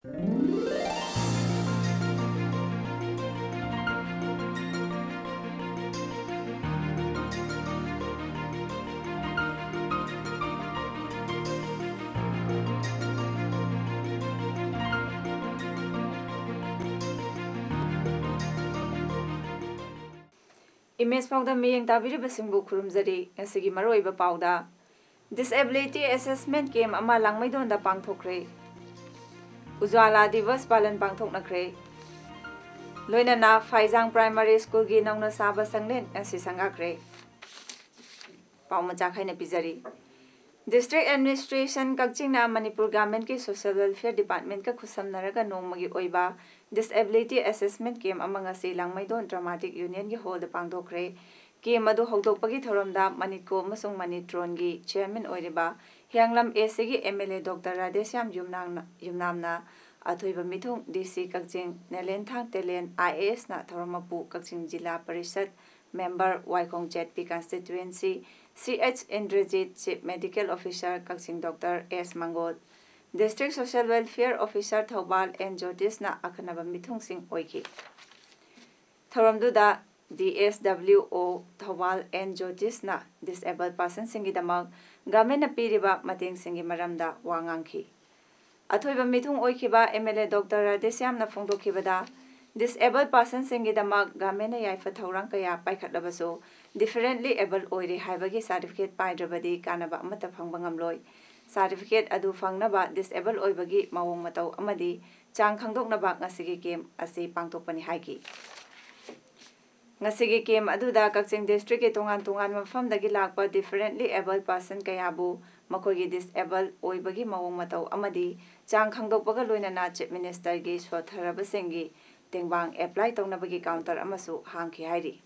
Image Paodam miyeng tabiribasingbu khurumjari ngasigi maroiba pauda Disability Assessment Camp ama langmaidonda pangthokre Ujwala Divas palan pangthoknakre Loinana Faizang Primary School gi nauna saba sanglen ngasi sangakre Paumacha khaina pijari District Administration Kakchingna Manipur Government ki Social Welfare Department ka khusamnaraga nongmagi oiba Disability Assessment Camp amang asi langmaidon Dramatic Union gi hall da pangdokre camp adu hogdokpagi thoramda Manitko masung Manitron gi chairman oiriba Hyanglam AC gi MLA Dr. Radhesyam Yumnamna athoiba mithung DC Kakching Nelenthang Telen IAS na thoramapu Kakching Jilla Parishad member Waikong ZP constituency CH Indrajit Chief Medical Officer Kakching Dr. S Mangol District Social Welfare Officer Thobal N Jyotis na akhanaba mithung sing oiki thoramduda DSWO Thobal N Jyotis na disabled person singidamak government na piriba mating singi maramda wangangki athoiba mithung oikiba MLA Dr. Radhesyam na phongdokhibada Disabled persons singidamak government yaifa thorang kaya paikhatlabaso differently able oire haibagi certificate paidrabadi kanaba amata phangba ngamloi certificate adu phangnaba disabled oibagi mawong matau amadi chang khangdoknaba ngasigi camp asi pangtokpani haiki ngasigi camp aduda Kakching district ke tongan mafamdagi lakpa differently able person kayabu makogi disabled oibagi mawong matau amadi chang khangdokpaga loinana chief minister gi sotharabasingi Tengbang apply taunabagi counter amasu hangki hairi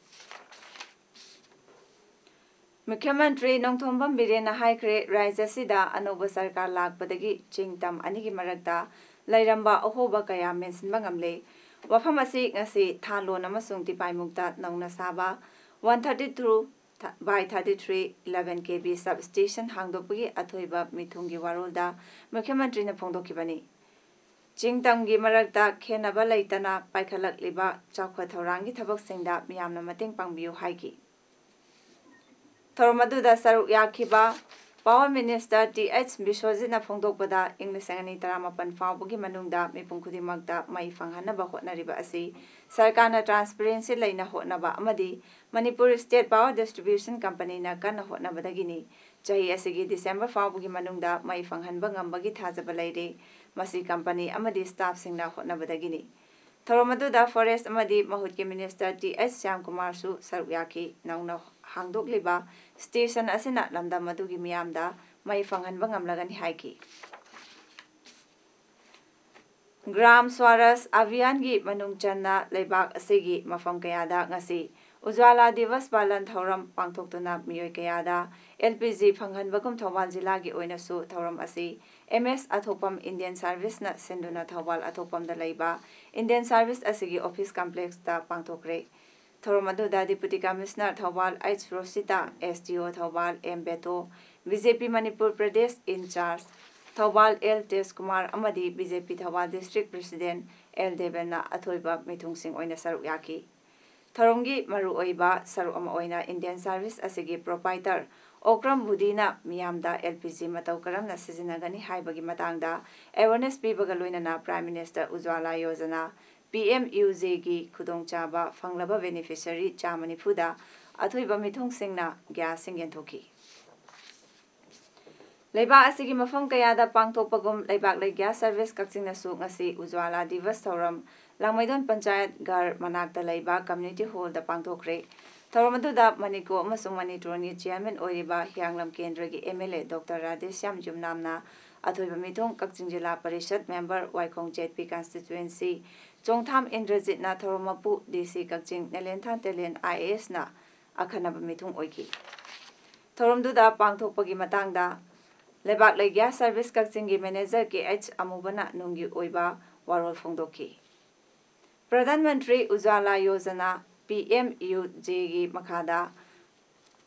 Mukhyamantri Nongthombam Birena haikre Rajasida Anoba Sarkar lakpadagi chingtam anigi marakta lairamba ahoba kaya mensinba ngamle wafam asi ngasi thalon amasung tipaimukta nauna saba 132 by 33 11 kV substation hangdopagi athoiba mithungi warolda Mukhyamantri na phongdokibani Chingtamgi marakta khenaba laitana paikhalakliba chawkha thorangi thabaksingda miyamna mating pangbiu haiki Thormaduda saruk yakhiba Power Minister TH Biswajitna phongdokpada English angani 18 fawbagi manungda mipum khudimagda mai phanghanaba hotnariba asi sarkarna transparency laina hotnaba amadi Manipur State Power Distribution Company na kana hotnabadagini chahi asigi December fawbagi manungda mai phanghanba ngambagi thajaba laire Masi company amadi staff singna hotnabadagini Thoromaduda forest amadi mahutki minister TH Syam Kumar su saruyaki nauna hangdokliba station asina lamda madugi miyamda mai phanghanba ngamlagani haiki Gram Swaras Abhiyan gi manung channa leibak asigi mafam kayada ngasi Ujwala Divas Palan Thoram pangthoktuna miyoi kayada LPG phanghanbagum Thobal Jilla gi oinasu thoram asi MS Athopam Indian Service na senduna Thobal Athopam da leiba Indian Service asigi office complex ta pangthokre Thoramaduda Deputy Commissioner Thobal H Rosita SDO Thobal M Beto BJP Manipur Pradesh in charge Thobal L Tes Kumar amadi BJP Thobal District President L Devena athoiba mithungsing oina saruk yaki Tharonggi maru oiba saru ama oina Indian Service asigi proprietor Okram Budina miyamda LPG matau karamna sizinagani haibagi matangda awareness pibaga loinana Prime Minister Ujwala Yojana PMUJ gi khudongchaba phanglaba beneficiary chamani phuda athoiba mithung singna gas singen thoki Leiba asigi mafam kayada pangthopagum leibak lei gas service Kakchingna su ngasi Ujwala Divas thoram Langmaidon Panchayat Gar Manakta Leiba Community Hall da pangthokre Thoramaduda Maniko amasung Manitroni Chairman oiriba Hyanglam Kendra gi MLA Dr. Radhesyam Yumnamna athoiba mithung Kakching Jilla Parishad member Waikong ZP constituency Chongtham Indrajit na Thoramapu DC Kakching Nelenthang Telen IAS na akhanaba mithung oiki Thoramduda pangthokpagi matangda Lebak lei gas service Kakching gi manager KH Amubana nungi oiba warol phongdoki Pradhan Mantri Ujwala Yojana PMUJ gi makhada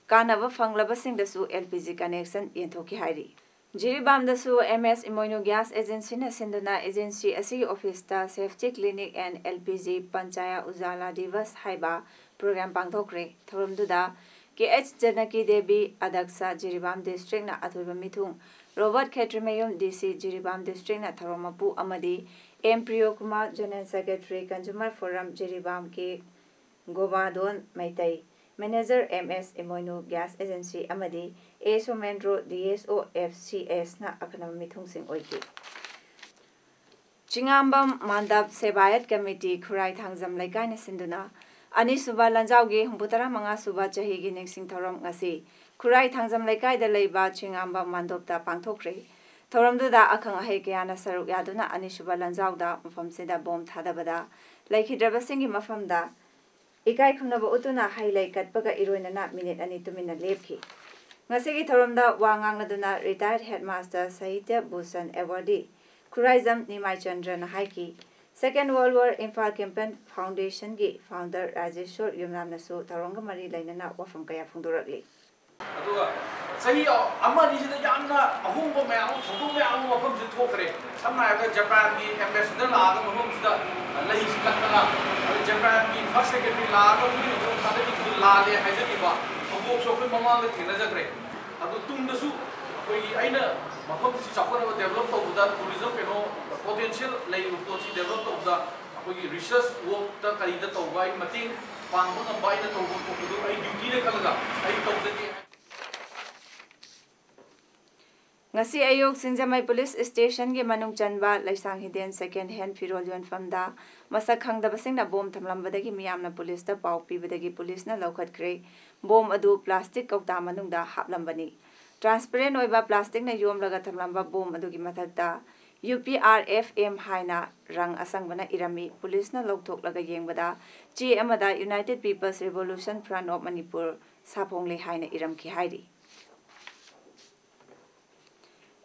kanaba phanglabasingdasu LPG connection yenthoki hairi Jiribamdasu MS Imoinu Gas Agency na sinduna agency asi office safety clinic and LPG Panchaya Ujala Divas haiba program pangthokre thorumduda KH Janaki Devi Adaksa Jiribam district na athuba mithung Robert Khetrimayum DC Jiribam district na Thoromapu amadi M Priyo Kumar General Secretary Consumer Forum Jiribam ke Gobadon Maitai Manager MS Imoinu Gas Agency amadi ASO Mendro DSO FCS na akanam mithung sing oiki Chingambam Mandap Sebayat Committee Khurai Thangjam Laikai na sinduna Ani suba lanjauge humputara manga suba chahi gi nengsing thoram ngasi Khurai Thangjam Laikai da leiba Chingambam Mandopta pangthokre Thoramduda akhang ahe kayana saruk yaduna ani suba lanjauda mafamsida bom thadabada laikhidrabasingi mafamda Ikai khumnaba utuna highlight katpaga iroinana minute ani tumina lepki Ngasigi thoramda wangangaduna retired headmaster Sahitya Bhushan awardee Khuraizam Nimai Chandra na haiki Second World War Imphal Campaign Foundation gi founder Rajeshwar Yumnamnasu thoronga mari lainana wafam kaya phungdorakli aduga sahi amani sida yamna ahumba mayam thudum mayam wafam se thokre samna aga Japan gi ambassador la aga mafam sida lahi sikatna Japan gi first secretary la aga ni thada gi la le haijani ba abok chokre mama ga thina jagre adu tungdasu koi aina mafam si chakona develop tawda tourism keno potential lay to si develop tawda koi research work ta kari da tawba in mating pangba ngam bai na tawba ko ai duty le kalaga ai tawjani Ngasi ayok Sinjamai Police Station ge manung chanba laisang hiden second hand firol yon famda masak khangdabasing na bom thamlambadagi miyamna police da pau pibadagi police na lokhat kre bom adu plastic kauta manungda haplambani transparent oiba plastic na yomlaga thamlamba bom adugi mathakta UPRFM haina rang asangbana irami police na lokthok yengbada chi amada United People's Revolution Front of Manipur sapongli haina iram ki hairi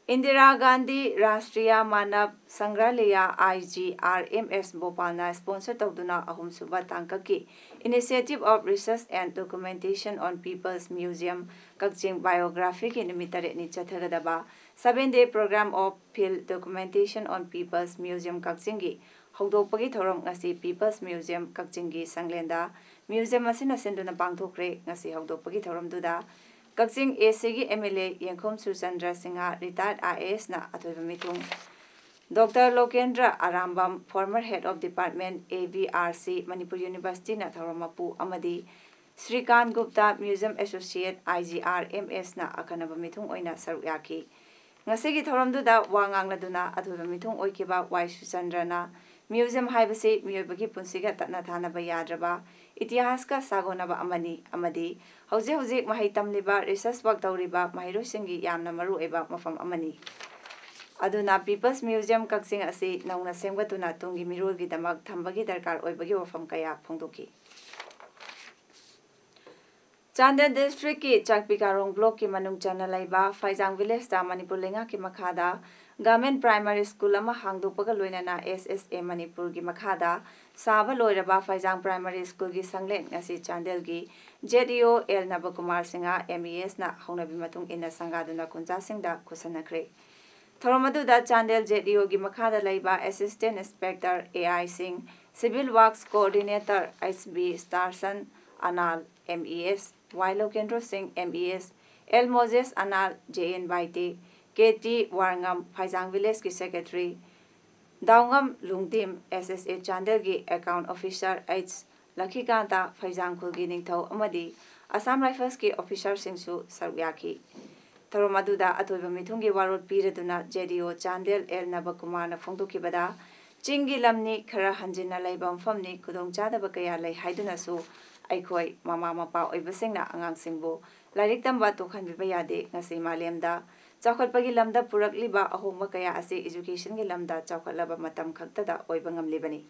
Indira Gandhi Rashtriya Manav Sangralaya IGRMS Bhopalna sponsor tawduna ahum suba tangkaki Initiative of Research and Documentation on People's Museum Kakching Biography ki nimitare ni chathagadaba 7-day program of field documentation on People's Museum Kakching gi hawdokpagi thorom ngasi People's Museum Kakching gi sanglenda museum asina senduna pangthokre ngasi hawdokpagi thorom duda Kakching ACG MLA Yengkhom Suchandra Singha retired IAS na athoiba mithung Dr. Lokendra Arambam former head of department AVRC Manipur University na Thoromapu amadi Srikant Gupta Museum Associate IGRMS na akanaba mithung oina sarukyaki ngasigi thoramduda wangangladuna athoiba mithung oikiba Y Suchandra na museum haibasi miyobagi punsiga tatna thanaba yadraba इतिहास का सागोनबा अमनी अमदी हौजे हौजे महै तमलिबा research work तौरिबा महिरोसिंगी यामना मरु एबा मफम अमनी अदुना peoples museum Kakching असि नौना सेंगबतुना तुंगी मिरोलगी दमक थंबगी दरकार ओइबगी वफम कया फोंदोकी चांदन district की चाकपिकारोंग block की मनुंग चना लाइबा फाइजांग विलेज ता मणिपुर लेंगा की मखादा गवर्नमेंट प्राइमरी स्कूल अमा हांगदोपगा लोइनाना SSA मणिपुर की मखादा साबा लोइरबा फाइजांग प्राइमरी स्कूल की संगलेन ngasi चांदेल की JDO L नबकुमार सिंगा MES ना हौनबी मतुंग इना संगादुना कुंजा सिंगदा खुसनखरे थोरमदुदा चांदेल JDO की मखादा लाइबा assistant inspector AI Singh civil works coordinator HB Starson Anal MES Wailo Kendro Singh MES El Moses Anal JN Baiti KT Warngam Phaijang Village ki secretary Daungam Lungtim SSA Chandel gi account officer H Lakhikanta Phaijang Khulgi Ningthau amadi Assam Rifles ki officer singsu saryaki Tharomaduda atoiba mithungi warot piraduna JDO Chandel El Nabakumar na phongdokibada Chingi lamni khara hanjina laibam famni khudongchadaba kaya lai haiduna su Aikoi mama mapa oibasingna angangsingbu lairik tamba tokhanbiba yade ngasi malemda chawkhatpagi lamda purakliba ahongba kaya ase education gi lamda chawkhatlaba matam khaktada oiba ngamlibani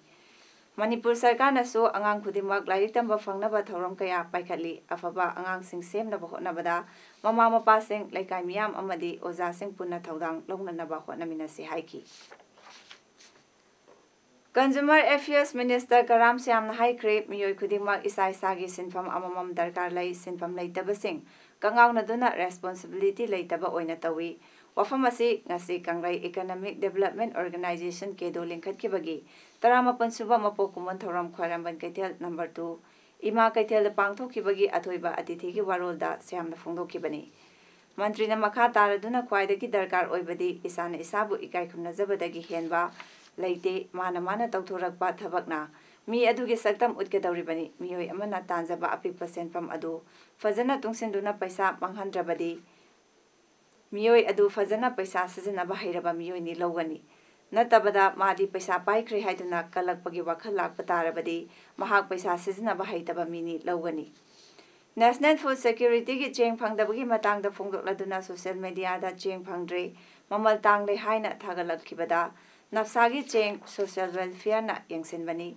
Manipur sarkar nasu angang khudimwak lairik tamba fangnaba thorom kaya paikhatli afaba angangsing semnaba hotnabada mama mapa sing laikai miyam amadi oja sing punna thodang longnanaba hotnaminasi haiki Consumer Affairs Minister Karam Syam Haikre Miyoi Khudingmak Isai Sagi Sinfam Amamam Darkar Lai Sinfam Laitabasing Kangaw Naduna Responsibility Laitaba Oina Tawi Wafam asi ngasi Kangrai Economic Development Organization kedo lingkhat kibagi Taramapan suba mapok kuman thoram khwaramban kaitel number 2 Ima kaitel pangthok kibagi athoiba atithi ki warolda siamna phongdok kibani Mantri na makha taraduna khwaidagi darkar oibadi isana isabu ikai khumnajabadagi henba leite mana tawthorakpa thabakna mi adugi saktam utkedawribani mioi amana tanjaba apik percent pam adu fajana tungsinduna paisa manghandrabadi मियोई अदु फजना पैसा सिजनबा हैरबा मियोई नि लौगनी नतबदा मादी पैसा पाइख्रे हाइदुना कलकपगी वखल लाकप तारबदी महाक पैसा सिजनबा हैतबा mini लौगनी national food security की Cheng फंगदबगी मतांगदा फोंगदोक्लदुना social media दा Cheng फंगद्रे ममल तांगले हाइना थागलखिबदा नफसागी Cheng social welfare ना यंगसिनबनी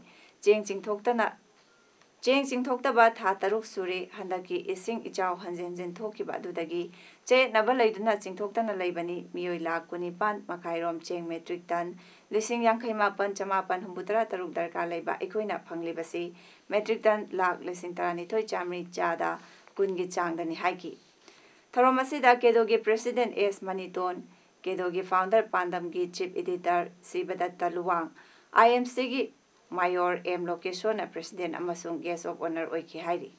Cheng चिंगथोक्तबा था तरुक सुरे हंदकी इसिंग इचाव हंजेंजेन थोकिबा दुदगी चे नबलैदुना चिंगथोक्तना लैबनी मियोई लाख कुनिपान मखाइरोम चेंग मेट्रिक टन लिसिंग यांखै मापन चमापन हुंबुतरा तरुक दरकार लैबा एखोइना फंगलिबसी मेट्रिक टन लाख लिसिंग तरानिथोइ चामरी चादा कुनगी चांगदनी हाइकी थरोमसिदा केदोगी प्रेसिडेंट एस मनीतोन केदोगी फाउंडर पांडमगी chief editor Sibdatta Luwang IMC की Mayor M. Lokeshona President Amasung Guest of Honor Oiki Hairi.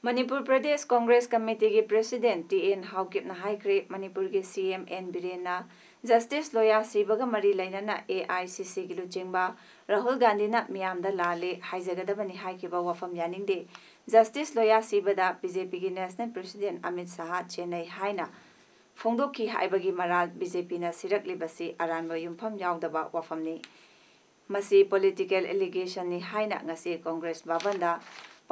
Manipur Pradesh Congress Committee की President T.N. Haukipna हाइक्रे Manipur के CM N. Birena Justice Loya Sibaga Mari Lainana AICC की लुचिंगबा राहुल गांधी ना मियामदा लाले हाइजगदबनी हाइकिबा वफम यानिंगदे Justice Loya Sibada BJP की National President Amit Shah Chennai हाइना फोंगदोकी हाइबगी मराल BJP ना सिरकलिबसी अरानबा युमफम यावदबा वफमनी मसी political allegation नि हाइना ngasi Congress babanda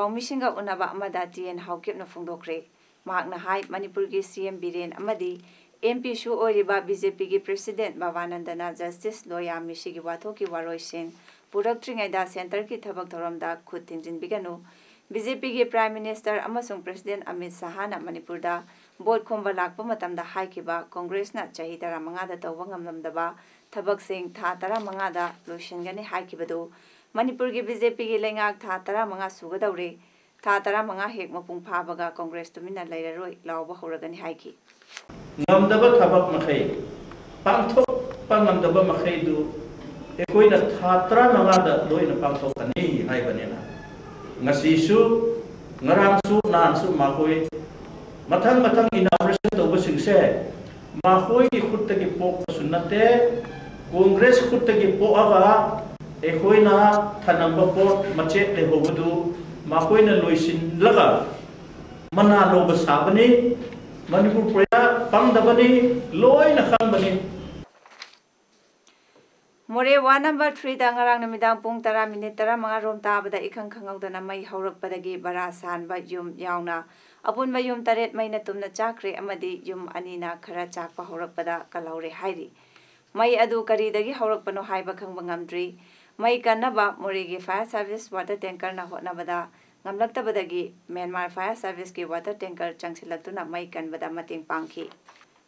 Paumishinga unaba amada TN Haukipna Fungdokre, Magna Hai, Manipur ki CM Biren Amadi, MP Shu Oriba BJP ki President Bhavanandana Justice Loya Mishigi Watoki Waroisin, Purak Tringaida Center ki Thabak Thoramda Kutinjin Biganu, BJP ki Prime Minister Amasung President Amit Shahana Manipurda, Board Komba Lakpa Matamda Haikiba, Congress na Chahitara Mangada Tawangamdaba, Thabak Singh Tatara Mangada, Lushingani Haikibado, Manipur की BJP की लेंगाक था तरा मंगा सुगदौरे था तरा मंगा हेक मपुंग फाबगा Congress तुमिना लैररोय लावबा होरगनि हाइकी ngamdaba thabak makhai pangthok pangamdaba makhai du ekoina thatra mangada loina pangthok ani haibanena ngasi su ngarang su nan su makoi mathang inauguration toba singse makoi ki khutta ki pok sunnate congress khutta ki poaga ekoina thanamba pot mache le hobudu makoina loisin laga mana loba sabani manipur proya pangdabani loina khambani More 1 number 3 dangarang namidang pung tara minute tara mga rom tabada ikhang khangawdana may hawrakpadagi barasan ba yum yauna apun ba yum taret may natumna chakre amadi yum anina khara chakpa hawrakpada kalaure hairi may adu karidagi hawrakpano haiba khangba ngamdri Mai kanaba Morigi Fire Service water tanker na hotnabada ngamlaktabadagi Myanmar Fire Service ki water tanker changsilaktuna mai kanbada mating pangki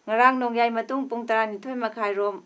ngarang nongyai matung pung taranithoi makhai rom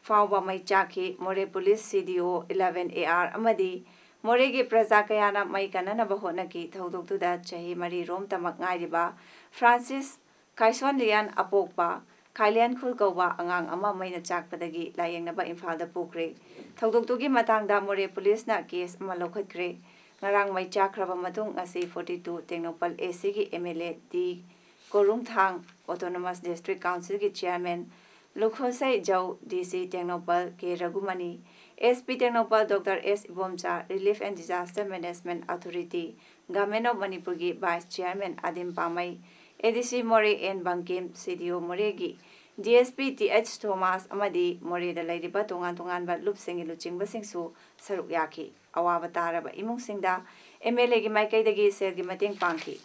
fawba mai chaki More Police CDO 11 AR amadi Moregi Praja Kayana mai kanana bahonaki thodoktuda chahi mari rom tamak ngairiba Francis Kaison Lian Apokpa Kailian Khul Kauba angang ama maina chakpadagi layengnaba Imphal da pukre Thodoktugi matangda More Police na case ama lokhatkre ngarang mai chakraba matung asi 42 Tengnopal AC gi MLA D Korung Thang Autonomous District Council gi Chairman Lukhosai Jau DC Tengnopal K Ragumani SP Tengnopal Dr. S Ibomcha Relief and Disaster Management Authority Government of Manipur gi Vice Chairman Adim Pamai ADC More N Bangkim CDO Moregi DSP TH Thomas amadi More da lairiba tongan ba lupsing luchingba singsu saruk yaki awaba taraba imung singda MLA gi maikai dagi ser gi mating pangki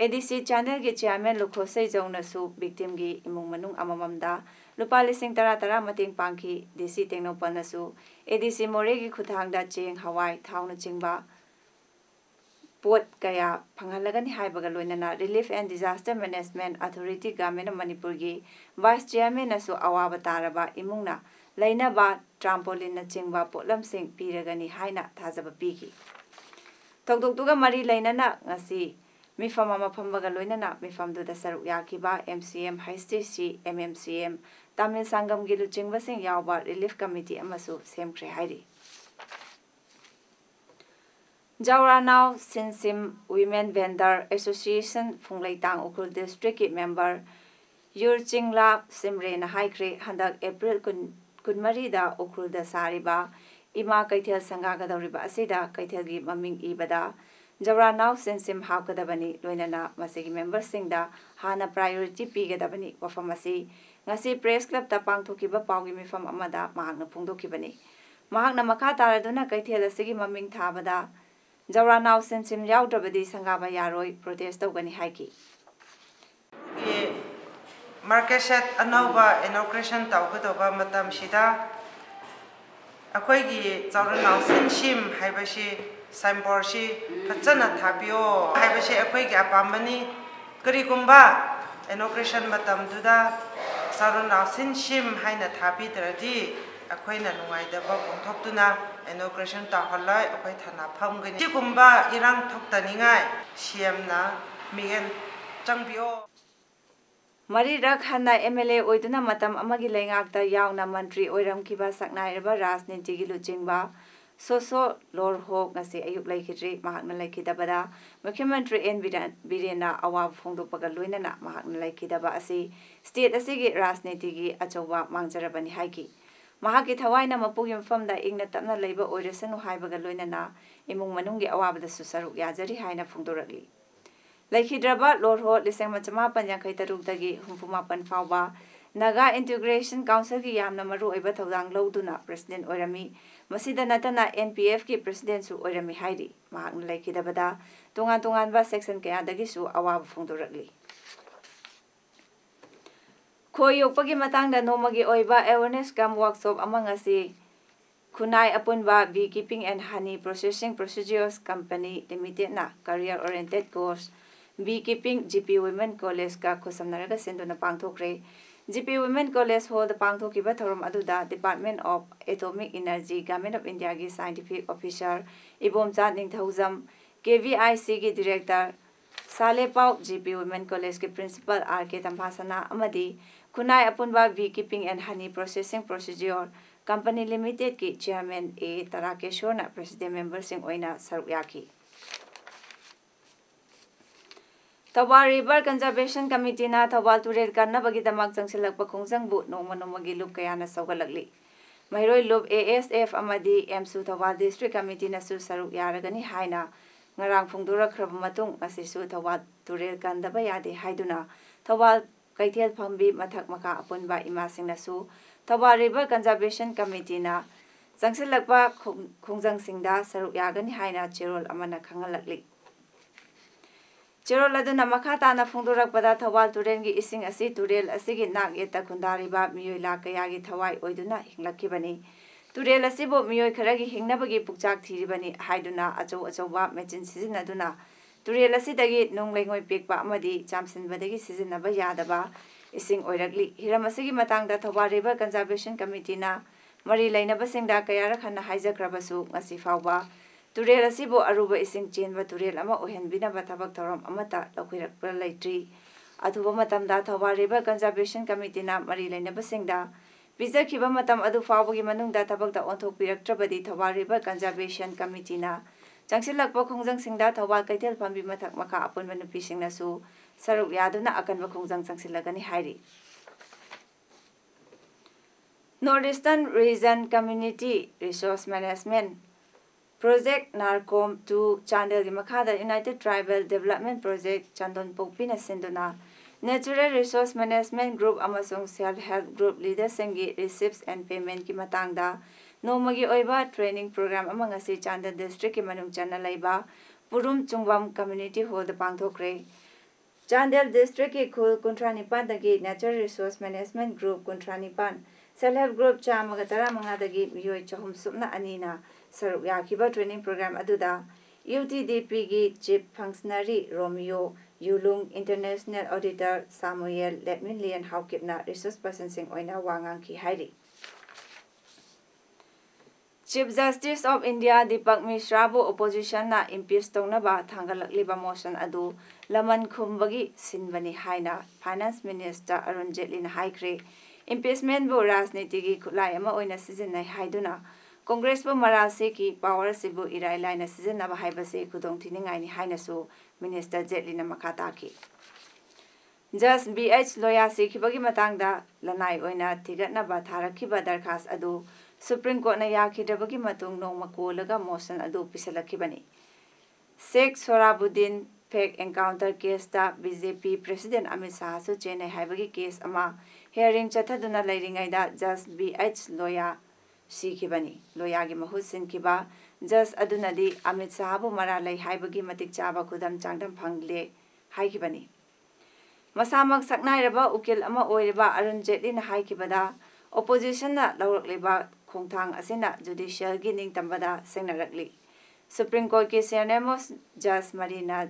ADC channel ki chairman Lukhosei Jongnasu victim gi imung manung amamamda lupa lising tara mating pangki DC Tengnopal nasu ADC More gi khuthangda cheng hawai thawna chingba pot kaya phangalagani haibaga loinana Relief and Disaster Management Authority Government of Manipur gi Vice Chairman nasu awaba taraba imungna lainaba trampoline na chingba potlam sing piragani haina thajaba pigi tokdoktuga mari lainana ngasi Mifam Mapambaga Loinana, Mifam do the Saruk Yakiba, MCM, High Station, MMCM, Tamil Sangam Gilu Chingwasing Yauba, Relief Committee, Amasu, Same Krehari. Jawra now, Sinsim Women Vendor Association, Funglaitang Ukul District Member, Yurching Lab, Simre, High Kre, Handak April Kunmarida, Ukul the Sariba, Ima Kaitel Sangaga Riba Asida, Kaitelgi Maming Ibada. Jawra now Sinsim Hakadabani, Loinana, Masigi members sing da Hana priority Pigadabani, Wafamasi, Nasi Press Club Tapang Tokiba Pawimi from Amada, Mahana Pundo Kibani. Mahana Makata Duna Kaitela Sigi Maming Tabada. Jawra now Sinsim Yaudabadi Sangaba Yaroi, protest of Gani Haiki. Market set Anova inauguration Taukutoba Matam Shida. Akoigi Jawra now Sinsim Haibashi. Signboard shi phachana thapio haibashi akhoi ga pambani karigumba inauguration matam duda sarona sinshim haina thapi tradi akhoi na nuai da ba pongthokduna inauguration ta holai akhoi thana phamgani tigumba irang thoktaningai CM na migen changbio Mari Rakhana MLA oiduna matam amagi lengakta yauna mantri oiram kiba saknairaba rajniti gi luchingba So Lord Hope ngasi ayuk laikidri mahakna laikidabada Mukhyamantri N Birena awab phongdo pagal loinana mahakna laikidaba asi state asigi rajniti gi achowa mangjarabani haiki mahaki thawaina mapugim famda ingna tapna leiba oiresanu haibaga loinana imung manunggi awabada susaruk yajari haina phongdorakli laikidraba Lord Hope liseng machama panyankhai taruk dagi humpumapan fawba Naga Integration Council ki yamna maru oiba thodang loduna President Oirami Masida natana NPF ki President su Oirami hairi mahakna laikidabada tungan ba section kaya dagi su awab phongdorakli Khoyokpagi matangda nomagi oiba awareness cam workshop amangasi Kunai apunba Beekeeping and Honey Processing Procedures Company Limited na career oriented course Beekeeping GP Women College ka khosamnaraga senduna pangthokre GP Women College hold the Pangthokiba Thorum Aduda Department of Atomic Energy Government of India ki Scientific Officer Ibomcha Ningthauzam KVIC ki Director Salepau GP Women College ki Principal RK Tampasana Amadi Kunai Apunba Beekeeping and Honey Processing Procedure Company Limited ki Chairman A Tarakeshwar na President Member Sing Oina Saruyaki Thawal River Conservation Committee na Thawal Turel Karna bagi damak jangsilakpa khongjang bu nomagi lup kayana saugalakli Mairoi lup ASF amadi MSU Thawal District Committee na su saruk yaragani haina ngarang phongdorakraba matung asisu Thawal Turel Kandaba yade haiduna Thawal Kaithel Phambi mathak maka apunba imasing nasu Thawal River Conservation Committee na jangsilakpa khongjang singda saruk yagani haina cherol amana khangalakli Cherol aduna makata na phongdorak pada Thawal Turengi ising asi turel asigi nak yeta khundariba miyoi la kayagi thawai oiduna hinglakibani turel asibo miyoi kharagi hingnabagi pukchak thiribani haiduna achauba machine sizinaduna turel asidagi nonglengoi pekpa amadi chamsinbadagi sizinaba yadaba ising oiragli hiram asigi matangda Thawal River Conservation Committee na mari lainabasingda kayara khanna haijakrabasu ngasi fawba Turel asibo aruba ising chenba turel ama ohenbina bathabak thoram amata lakhirakpa laitri athuba matamda Thawal River Conservation Committee na mari lainabasingda bijakhiba matam adu fawbagi manungda thabakta onthokpiraktrabadi Thawal River Conservation Committee na changsilakpa khongjang singda Thawal Kaithel Phambi mathak maka apunba nupi singnasu saruk yaduna akanba khongjang changsilagani hairi Northeastern Region Community Resource Management Project Narcom 2 Chandel gi makhada United Tribal Development Project Chandon Pokpina Sinduna Natural Resource Management Group amasung Self Help Group Leaders sengi Receipts and Payment ki matangda nomagi oiba training program amangasi Chandel District ki manung chana laiba Purum Chungwam Community Hall the pangthokre Chandel District ki khul kuntranipan dagi Natural Resource Management Group kuntranipan Self-Help Group chamagatara mga dagi miyoi chahum sumna anina saruk yakiba training program aduda UTDP ki Chief Functionary Romeo Yulung International Auditor Samuel Letminlian Haukipna Resource Person sing oina wangang ki hairi. Chief Justice of India Deepak Mishra bu opposition na impeach tongnaba thangalakliba motion adu laman khumbagi sinbani haina Finance Minister Arun Jaitley na haikre impeachment bu rajniti gi khulai ama oina sizinai haiduna Congress bu marasi ki power sibu irai laina sizinaba haibase khudong thiningai ni haina su Minister Jaitley na makata ki Just BH Loya sikhibagi matangda lanai oina thigatna ba tharakhiba darkhas adu Supreme Court na yakidabagi matung nong makulaga motion adu pisalakibani. Sheikh Sohrabuddin fake encounter case ta BJP President Amit Shah su Chennai haibagi case ama hearing chathaduna lairingai da Just BH Loya sikibani. Loya gi mahut sinkiba Just adunadi Amit Shah bu mara lai haibagi matik chaba khudam changdam phangle haikibani. Masamak saknairaba ukil ama oiriba Arun Jaitley na haikibada opposition na lawrakleba khongthang asina judicial gi ningtambada sengnarakli Supreme Court ki Senior Judge Marina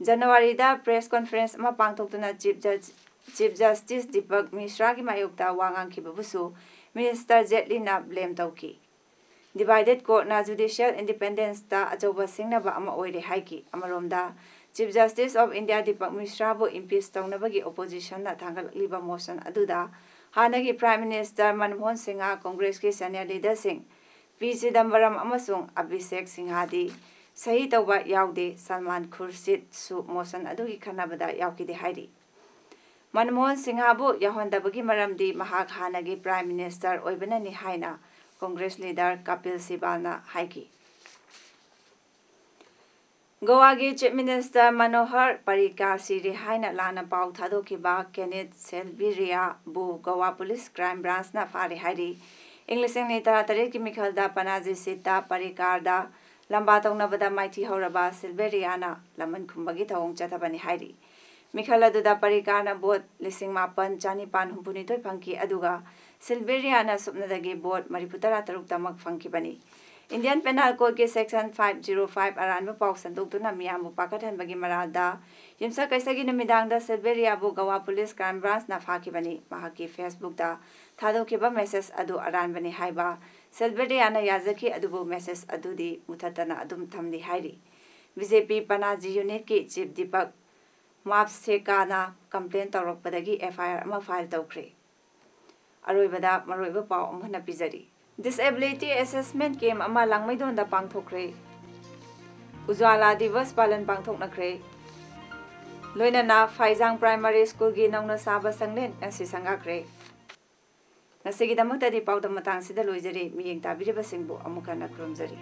January da press conference ma pangthoktuna Chief Justice Deepak Mishra ki mayokta wangang khibabusu Minister Jaitley na blame tauki Divided court na judicial independence ta achoba singnaba ama oire haiki amaromda Chief Justice of India Deepak Mishra bu impeach tongnabagi opposition na thangalakliba motion aduda Hanagi Prime Minister Manmohan Singha Congress ki senior leader sing P. Chidambaram amasung Abhishek Singhadi sahi tawba yaude Salman Khurshid su motion adugi khanabada yaukide hairi Manmohan Singha bu yahondabagi maramdi mahak hanagi Prime Minister oibanani haina Congress leader Kapil Sibal na haiki Goa ki Chief Minister Manohar Parrikar siri haina lana pau thadokiba Kenneth Selviria bu Goa Police Crime Branch na fari hairi English ni taratare ki mikhalda panaji sita Parrikar da lamba taunabada maithi horaba Selviria na laman khumbagi thawong chathabani hairi mikhala duda Parrikar na bot lising mapan chani pan humpuni toy phangki aduga Selviria na supnadagi bot mariputara taruk tamak phangki bani Indian Penal Code ke Section 505 aranba pau sandugtuna miyamu pakathan bagi marada yimsa kaisagi namidang da Selviria bu Goa Police Crime Branch na phakibani mahaki Facebook da thadokiba message adu aranbani haiba Selviria na yazaki adubu message adudi muthatana adum thamni hairi BJP Panaji Unit ki Chief Deepak Mapseka na complaint tawrakpadagi FIR ama file tawkhre aroibada maroiba pau amhana pizari Disability Assessment Game ama langmaidon da pangthokre Ujwala Divas Palan pangthoknakre Loinana Faizang Primary School gi nongna saba sanglen asi sangakre Nasigidamagtadi Paodam matang sida loijari miyeng tabiribasingbu amuka nakrumjari